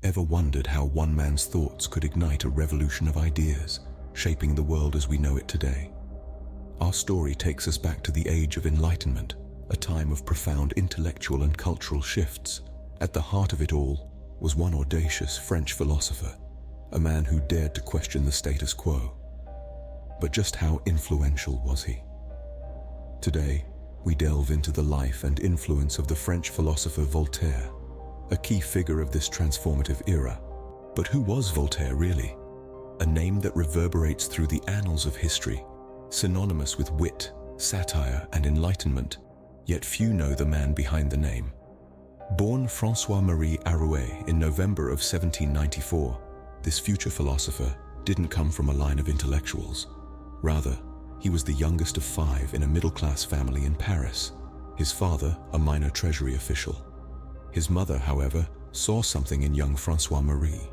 Ever wondered how one man's thoughts could ignite a revolution of ideas, shaping the world as we know it today? Our story takes us back to the Age of Enlightenment, a time of profound intellectual and cultural shifts. At the heart of it all was one audacious French philosopher, a man who dared to question the status quo. But just how influential was he? Today, we delve into the life and influence of the French philosopher Voltaire, a key figure of this transformative era. But who was Voltaire really? A name that reverberates through the annals of history, synonymous with wit, satire, and enlightenment, yet few know the man behind the name. Born François-Marie Arouet in November of 1794, this future philosopher didn't come from a line of intellectuals. Rather, he was the youngest of 5 in a middle-class family in Paris, his father a minor treasury official. His mother, however, saw something in young François-Marie.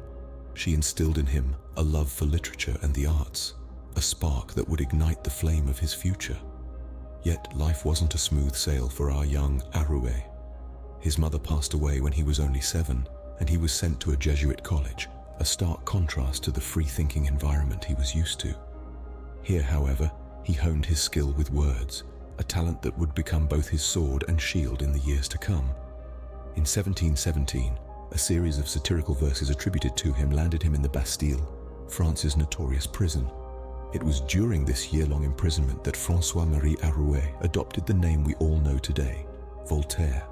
She instilled in him a love for literature and the arts, a spark that would ignite the flame of his future. Yet life wasn't a smooth sail for our young Arouet. His mother passed away when he was only 7, and he was sent to a Jesuit college, a stark contrast to the free-thinking environment he was used to. Here, however, he honed his skill with words, a talent that would become both his sword and shield in the years to come. In 1717, a series of satirical verses attributed to him landed him in the Bastille, France's notorious prison. It was during this year-long imprisonment that François-Marie Arouet adopted the name we all know today, Voltaire.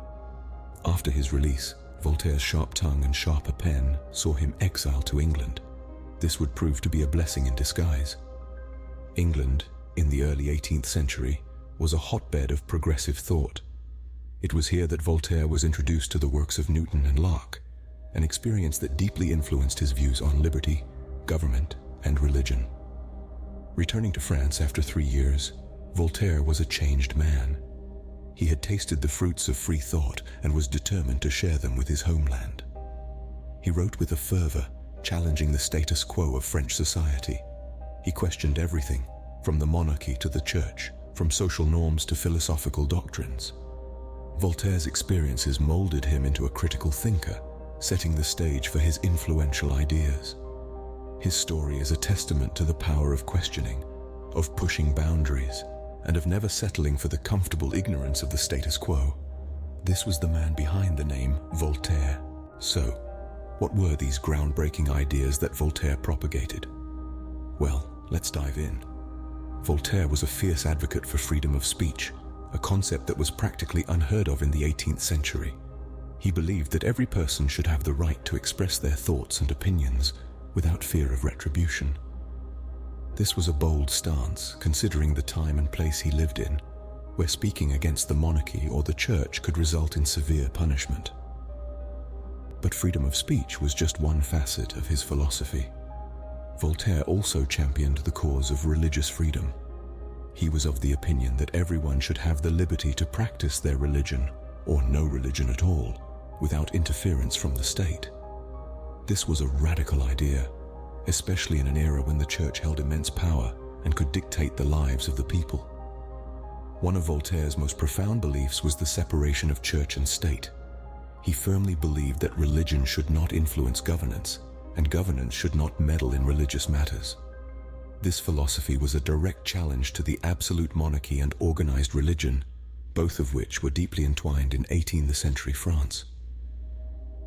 After his release, Voltaire's sharp tongue and sharper pen saw him exiled to England. This would prove to be a blessing in disguise. England, in the early 18th century, was a hotbed of progressive thought. It was here that Voltaire was introduced to the works of Newton and Locke, an experience that deeply influenced his views on liberty, government, and religion. Returning to France after 3 years, Voltaire was a changed man. He had tasted the fruits of free thought and was determined to share them with his homeland. He wrote with a fervor, challenging the status quo of French society. He questioned everything, from the monarchy to the church, from social norms to philosophical doctrines. Voltaire's experiences molded him into a critical thinker, setting the stage for his influential ideas. His story is a testament to the power of questioning, of pushing boundaries, and of never settling for the comfortable ignorance of the status quo. This was the man behind the name Voltaire. So, what were these groundbreaking ideas that Voltaire propagated? Well, let's dive in. Voltaire was a fierce advocate for freedom of speech, a concept that was practically unheard of in the 18th century. He believed that every person should have the right to express their thoughts and opinions without fear of retribution. This was a bold stance, considering the time and place he lived in, where speaking against the monarchy or the church could result in severe punishment. But freedom of speech was just one facet of his philosophy. Voltaire also championed the cause of religious freedom. He was of the opinion that everyone should have the liberty to practice their religion, or no religion at all, without interference from the state. This was a radical idea, especially in an era when the church held immense power and could dictate the lives of the people. One of Voltaire's most profound beliefs was the separation of church and state. He firmly believed that religion should not influence governance, and governance should not meddle in religious matters. This philosophy was a direct challenge to the absolute monarchy and organized religion, both of which were deeply entwined in 18th century France.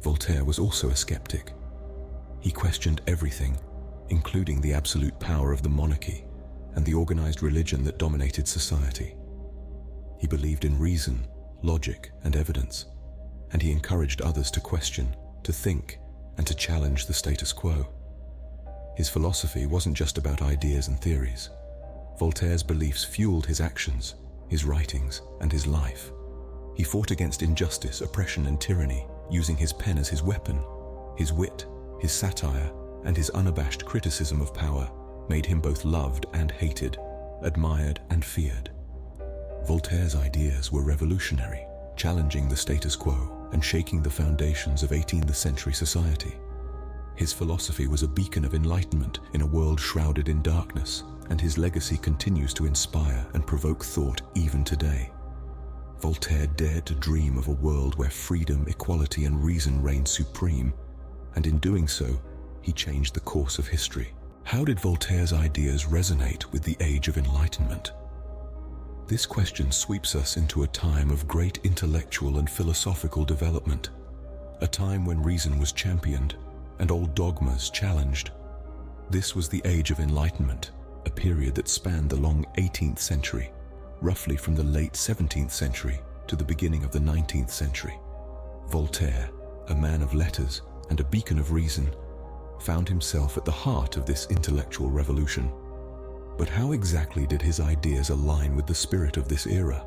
Voltaire was also a skeptic. He questioned everything, including the absolute power of the monarchy and the organized religion that dominated society. He believed in reason, logic, and evidence, and he encouraged others to question, to think, and to challenge the status quo. His philosophy wasn't just about ideas and theories. Voltaire's beliefs fueled his actions, his writings, and his life. He fought against injustice, oppression, and tyranny, using his pen as his weapon. His wit, his satire, and his unabashed criticism of power made him both loved and hated, admired and feared. Voltaire's ideas were revolutionary, challenging the status quo and shaking the foundations of 18th century society. His philosophy was a beacon of enlightenment in a world shrouded in darkness, and his legacy continues to inspire and provoke thought even today. Voltaire dared to dream of a world where freedom, equality, and reason reigned supreme, and in doing so, he changed the course of history. How did Voltaire's ideas resonate with the Age of Enlightenment? This question sweeps us into a time of great intellectual and philosophical development, a time when reason was championed and old dogmas challenged. This was the Age of Enlightenment, a period that spanned the long 18th century, roughly from the late 17th century to the beginning of the 19th century. Voltaire, a man of letters and a beacon of reason, found himself at the heart of this intellectual revolution. But how exactly did his ideas align with the spirit of this era?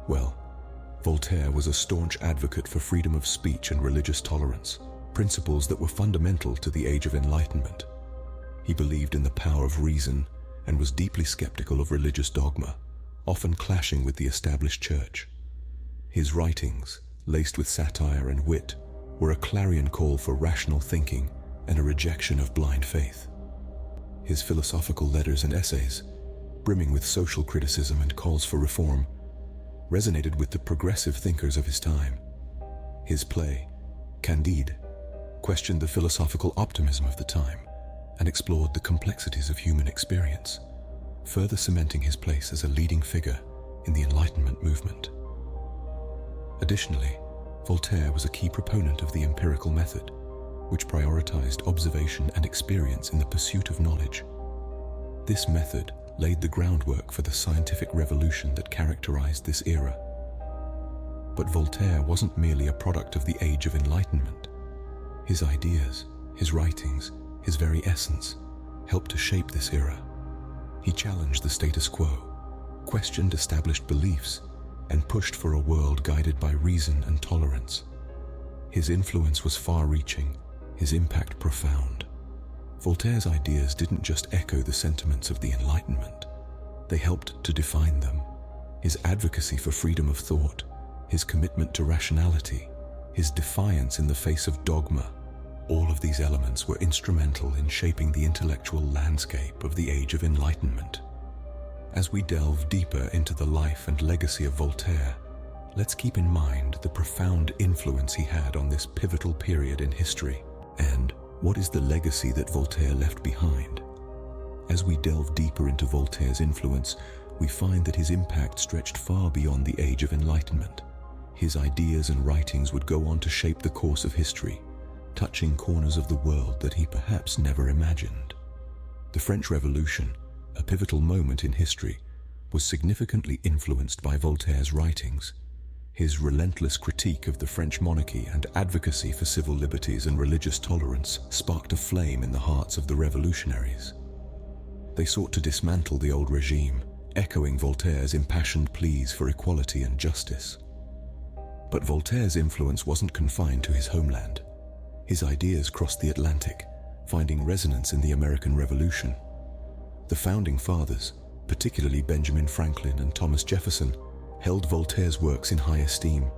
Well, Voltaire was a staunch advocate for freedom of speech and religious tolerance, principles that were fundamental to the Age of Enlightenment. He believed in the power of reason and was deeply skeptical of religious dogma, often clashing with the established church. His writings, laced with satire and wit, were a clarion call for rational thinking and a rejection of blind faith. His philosophical letters and essays, brimming with social criticism and calls for reform, resonated with the progressive thinkers of his time. His play, Candide, questioned the philosophical optimism of the time and explored the complexities of human experience, further cementing his place as a leading figure in the Enlightenment movement. Additionally, Voltaire was a key proponent of the empirical method, which prioritized observation and experience in the pursuit of knowledge. This method laid the groundwork for the scientific revolution that characterized this era. But Voltaire wasn't merely a product of the Age of Enlightenment. His ideas, his writings, his very essence helped to shape this era. He challenged the status quo, questioned established beliefs, and pushed for a world guided by reason and tolerance. His influence was far-reaching, his impact profound. Voltaire's ideas didn't just echo the sentiments of the Enlightenment, they helped to define them. His advocacy for freedom of thought, his commitment to rationality, his defiance in the face of dogma, all of these elements were instrumental in shaping the intellectual landscape of the Age of Enlightenment. As we delve deeper into the life and legacy of Voltaire, let's keep in mind the profound influence he had on this pivotal period in history. And what is the legacy that Voltaire left behind? As we delve deeper into Voltaire's influence, we find that his impact stretched far beyond the Age of Enlightenment. His ideas and writings would go on to shape the course of history, touching corners of the world that he perhaps never imagined. The French Revolution, a pivotal moment in history, was significantly influenced by Voltaire's writings. His relentless critique of the French monarchy and advocacy for civil liberties and religious tolerance sparked a flame in the hearts of the revolutionaries. They sought to dismantle the old regime, echoing Voltaire's impassioned pleas for equality and justice. But Voltaire's influence wasn't confined to his homeland. His ideas crossed the Atlantic, finding resonance in the American Revolution. The Founding Fathers, particularly Benjamin Franklin and Thomas Jefferson, held Voltaire's works in high esteem.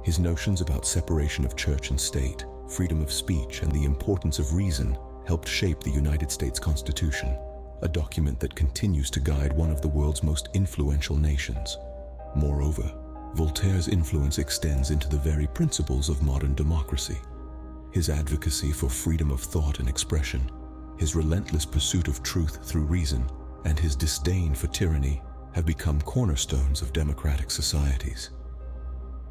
His notions about separation of church and state, freedom of speech, and the importance of reason helped shape the United States Constitution, a document that continues to guide one of the world's most influential nations. Moreover, Voltaire's influence extends into the very principles of modern democracy. His advocacy for freedom of thought and expression, his relentless pursuit of truth through reason, and his disdain for tyranny have become cornerstones of democratic societies.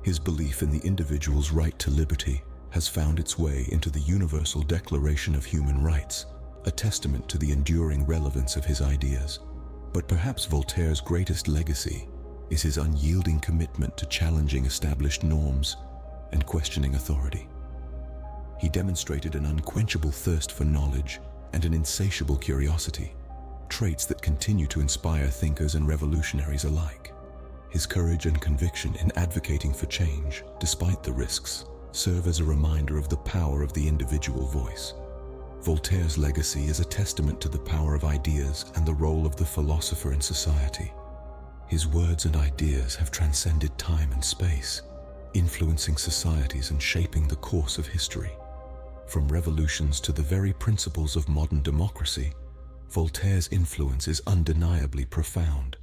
His belief in the individual's right to liberty has found its way into the Universal Declaration of Human Rights, a testament to the enduring relevance of his ideas. But perhaps Voltaire's greatest legacy is his unyielding commitment to challenging established norms and questioning authority. He demonstrated an unquenchable thirst for knowledge and an insatiable curiosity, traits that continue to inspire thinkers and revolutionaries alike. His courage and conviction in advocating for change, despite the risks, serve as a reminder of the power of the individual voice. Voltaire's legacy is a testament to the power of ideas and the role of the philosopher in society. His words and ideas have transcended time and space, influencing societies and shaping the course of history. From revolutions to the very principles of modern democracy, Voltaire's influence is undeniably profound.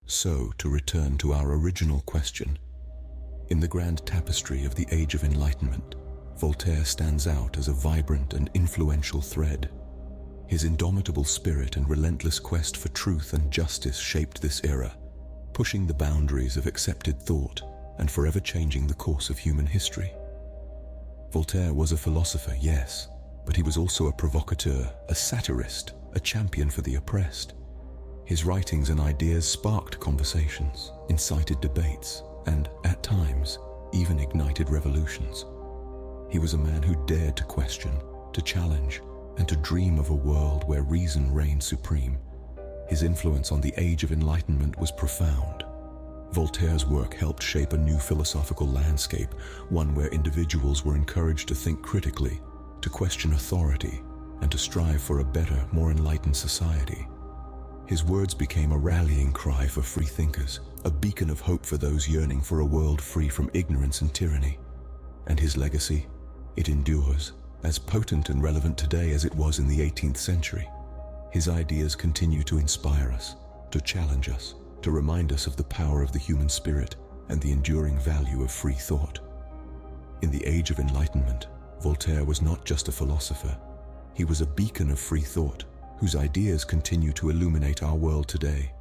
So, to return to our original question, in the grand tapestry of the Age of Enlightenment, Voltaire stands out as a vibrant and influential thread. His indomitable spirit and relentless quest for truth and justice shaped this era, pushing the boundaries of accepted thought and forever changing the course of human history. Voltaire was a philosopher, yes, but he was also a provocateur, a satirist, a champion for the oppressed. His writings and ideas sparked conversations, incited debates, and, at times, even ignited revolutions. He was a man who dared to question, to challenge, and to dream of a world where reason reigned supreme. His influence on the Age of Enlightenment was profound. Voltaire's work helped shape a new philosophical landscape, one where individuals were encouraged to think critically, to question authority, and to strive for a better, more enlightened society. His words became a rallying cry for free thinkers, a beacon of hope for those yearning for a world free from ignorance and tyranny. And his legacy? It endures, as potent and relevant today as it was in the 18th century. His ideas continue to inspire us, to challenge us, to remind us of the power of the human spirit and the enduring value of free thought. In the Age of Enlightenment, Voltaire was not just a philosopher. He was a beacon of free thought, whose ideas continue to illuminate our world today.